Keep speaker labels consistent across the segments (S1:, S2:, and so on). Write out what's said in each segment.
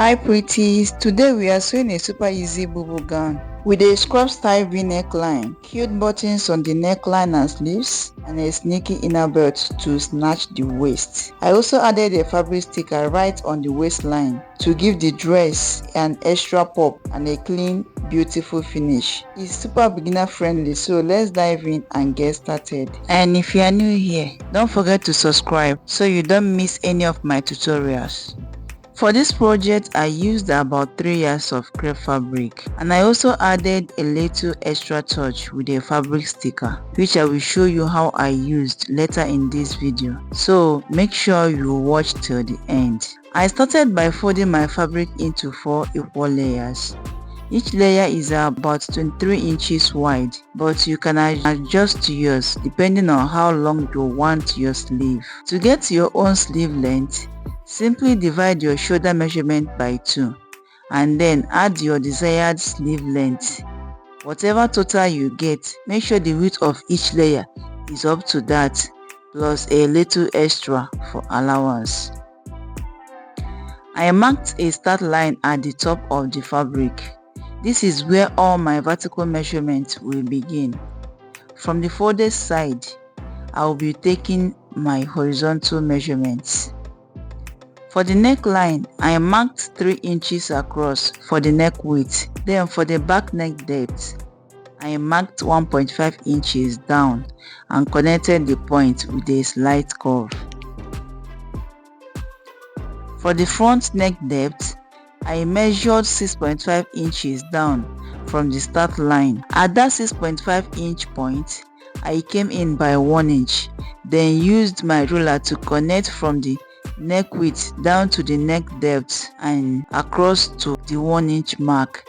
S1: Hi pretties, today we are sewing a super easy Bubu gown with a scrub style V neckline, cute buttons on the neckline and sleeves, and a sneaky inner belt to snatch the waist. I also added a fabric sticker right on the waistline to give the dress an extra pop and a clean, beautiful finish. It's super beginner friendly, so let's dive in and get started. And if you are new here, don't forget to subscribe so you don't miss any of my tutorials. For this project, I used about 3 yards of crepe fabric, and I also added a little extra touch with a fabric sticker, which I will show you how I used later in this video, so make sure you watch till the end. I started by folding my fabric into 4 equal layers. Each layer is about 23 inches wide, but you can adjust to yours depending on how long you want your sleeve. To get your own sleeve length, simply divide your shoulder measurement by 2 and then add your desired sleeve length. Whatever total you get, make sure the width of each layer is up to that, plus a little extra for allowance. I marked a start line at the top of the fabric. This is where all my vertical measurements will begin. From the folded side, I will be taking my horizontal measurements. For the neckline, I marked 3 inches across for the neck width. Then for the back neck depth, I marked 1.5 inches down and connected the point with a slight curve. For the front neck depth, I measured 6.5 inches down from the start line. At that 6.5 inch point, I came in by 1 inch, then used my ruler to connect from the neck width down to the neck depth and across to the 1 inch mark.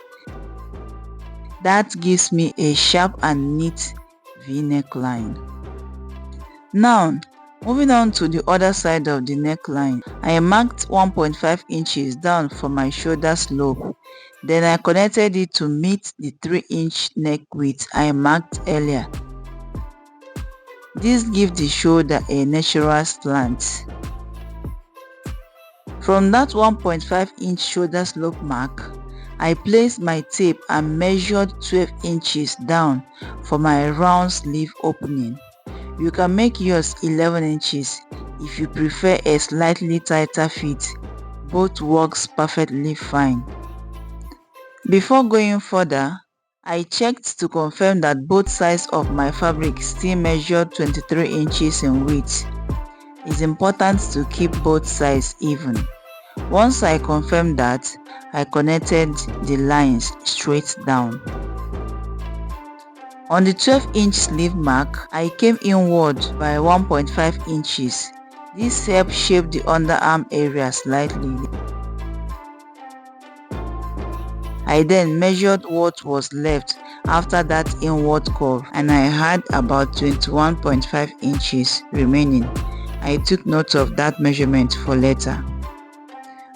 S1: That gives me a sharp and neat V neckline. Now, moving on to the other side of the neckline, I marked 1.5 inches down for my shoulder slope. Then I connected it to meet the 3 inch neck width I marked earlier. This gives the shoulder a natural slant. From that 1.5 inch shoulder slope mark, I placed my tape and measured 12 inches down for my round sleeve opening. You can make yours 11 inches if you prefer a slightly tighter fit. Both works perfectly fine. Before going further, I checked to confirm that both sides of my fabric still measured 23 inches in width. It's important to keep both sides even. Once I confirmed that, I connected the lines straight down. On the 12 inch sleeve mark, I came inward by 1.5 inches. This helped shape the underarm area slightly. I then measured what was left after that inward curve, and I had about 21.5 inches remaining. I took note of that measurement for later.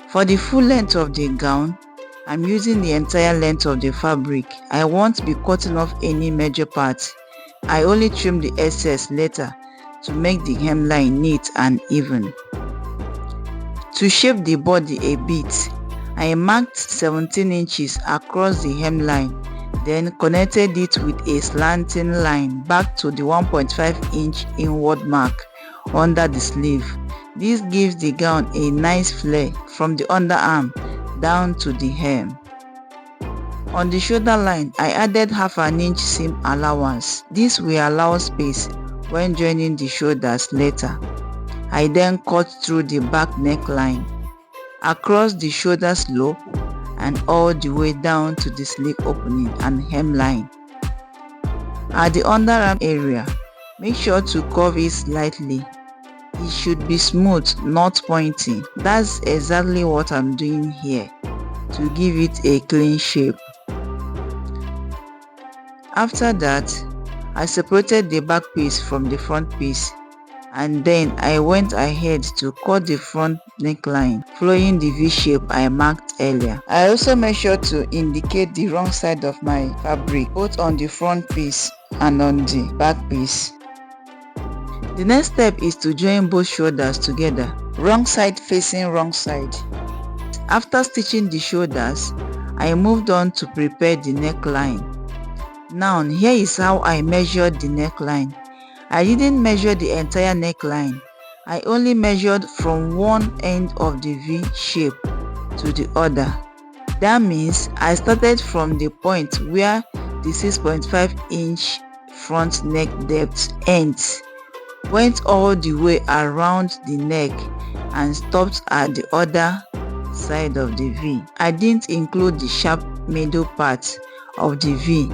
S1: For the full length of the gown, I'm using the entire length of the fabric. I won't be cutting off any major parts. I only trim the excess later to make the hemline neat and even. To shape the body a bit, I marked 17 inches across the hemline, then connected it with a slanting line back to the 1.5 inch inward mark under the sleeve. This gives the gown a nice flare from the underarm down to the hem. On the shoulder line, I added half an inch seam allowance. This will allow space when joining the shoulders later. I then cut through the back neckline, across the shoulder slope, and all the way down to the sleeve opening and hemline. At the underarm area, make sure to curve it slightly. It should be smooth, not pointy. That's exactly what I'm doing here, to give it a clean shape. After that, I separated the back piece from the front piece, and then I went ahead to cut the front neckline, following the V shape I marked earlier. I also measured to indicate the wrong side of my fabric, both on the front piece and on the back piece. The next step is to join both shoulders together, wrong side facing wrong side. After stitching the shoulders, I moved on to prepare the neckline. Now here is how I measured the neckline. I didn't measure the entire neckline. I only measured from one end of the V shape to the other. That means I started from the point where the 6.5 inch front neck depth ends, went all the way around the neck and stopped at the other side of the V. I didn't include the sharp middle part of the V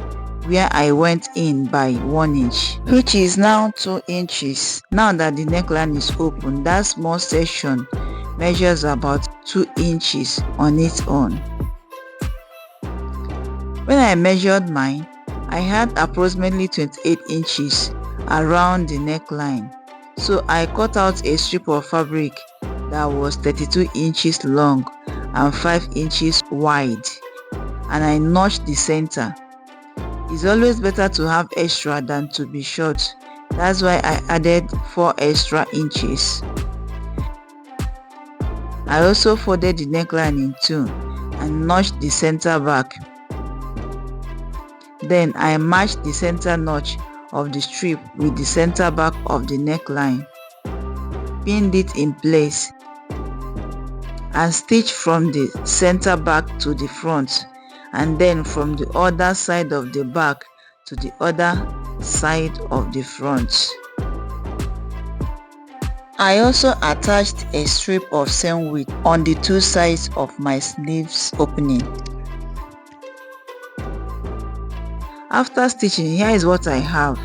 S1: where I went in by 1 inch, which is now 2 inches. Now that the neckline is open, that small section measures about 2 inches on its own. When I measured mine, I had approximately 28 inches around the neckline. So I cut out a strip of fabric that was 32 inches long and 5 inches wide, and I notched the center. It's always better to have extra than to be short. That's why I added 4 extra inches. I also folded the neckline in two and notched the center back. Then I matched the center notch of the strip with the center back of the neckline, pinned it in place, and stitched from the center back to the front, and then from the other side of the back to the other side of the front. I also attached a strip of same width on the two sides of my sleeves opening. After stitching, here is what I have.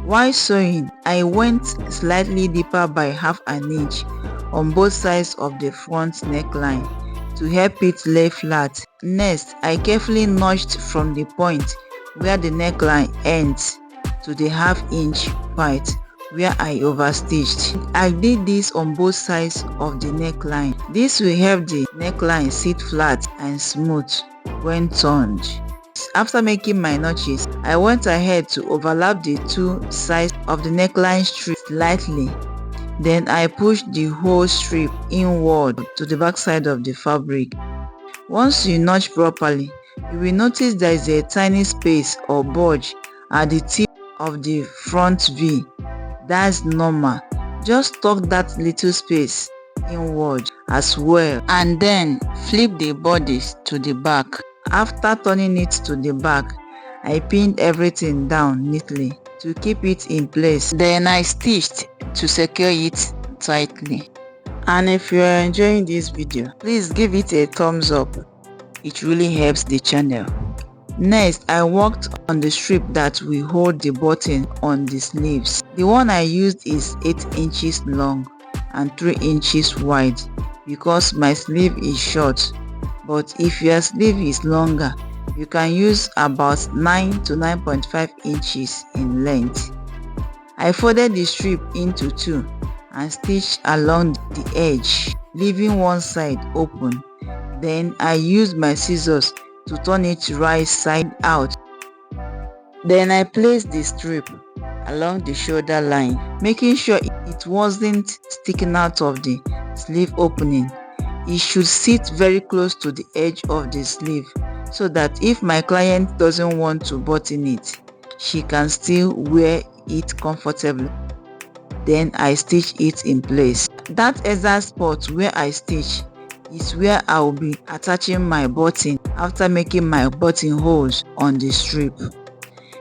S1: While sewing, I went slightly deeper by half an inch on both sides of the front neckline to help it lay flat. Next, I carefully notched from the point where the neckline ends to the half-inch part where I overstitched. I did this on both sides of the neckline. This will help the neckline sit flat and smooth when turned. After making my notches, I went ahead to overlap the two sides of the neckline strip slightly. Then I pushed the whole strip inward to the back side of the fabric. Once you notch properly, you will notice there is a tiny space or bulge at the tip of the front V. That's normal. Just tuck that little space inward as well, and then flip the bodice to the back. After turning it to the back, I pinned everything down neatly to keep it in place. Then I stitched to secure it tightly. And if you are enjoying this video, please give it a thumbs up. It really helps the channel. Next, I worked on the strip that will hold the button on the sleeves. The one I used is 8 inches long and 3 inches wide because my sleeve is short. But if your sleeve is longer, you can use about 9 to 9.5 inches in length. I folded the strip into two and stitched along the edge, leaving one side open. Then I used my scissors to turn it right side out. Then I placed the strip along the shoulder line, making sure it wasn't sticking out of the sleeve opening. It should sit very close to the edge of the sleeve so that if my client doesn't want to button it, she can still wear it comfortably. Then I stitch it in place. That exact spot where I stitch is where I will be attaching my button after making my buttonholes on the strip.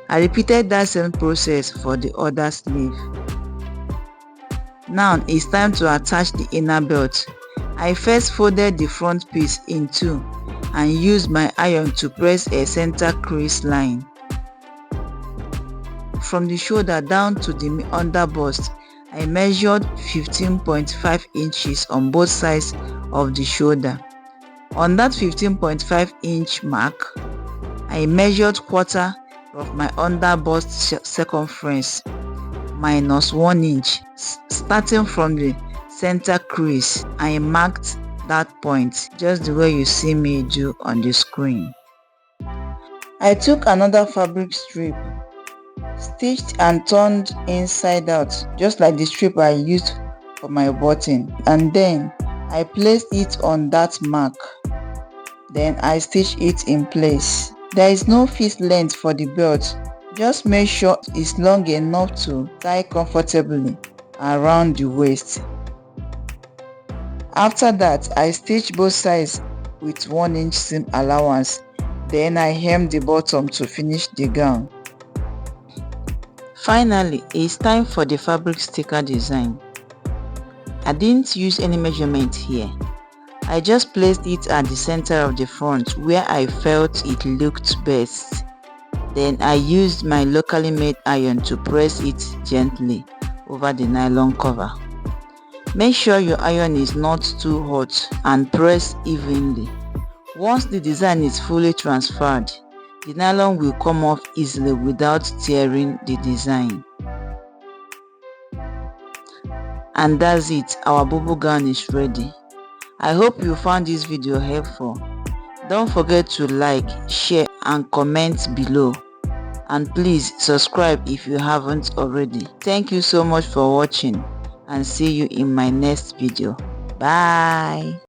S1: I repeated that same process for the other sleeve. Now it's time to attach the inner belt. I first folded the front piece in two and used my iron to press a center crease line. From the shoulder down to the under bust, I measured 15.5 inches on both sides of the shoulder. On that 15.5 inch mark, I measured quarter of my under bust circumference minus 1 inch. Starting from the center crease, I marked that point just the way you see me do on the screen. I took another fabric strip, stitched and turned inside out just like the strip I used for my button, and then I placed it on that mark. Then I stitch it in place. There is no fixed length for the belt. Just make sure it's long enough to tie comfortably around the waist. After that, I stitch both sides with 1 inch seam allowance. Then I hem the bottom to finish the gown. Finally, it's time for the fabric sticker design. I didn't use any measurement here. I just placed it at the center of the front where I felt it looked best. Then I used my locally made iron to press it gently over the nylon cover. Make sure your iron is not too hot and press evenly. Once the design is fully transferred, the nylon will come off easily without tearing the design. And that's it, our Bubu gown is ready. I hope you found this video helpful. Don't forget to like, share and comment below. And please subscribe if you haven't already. Thank you so much for watching and see you in my next video. Bye.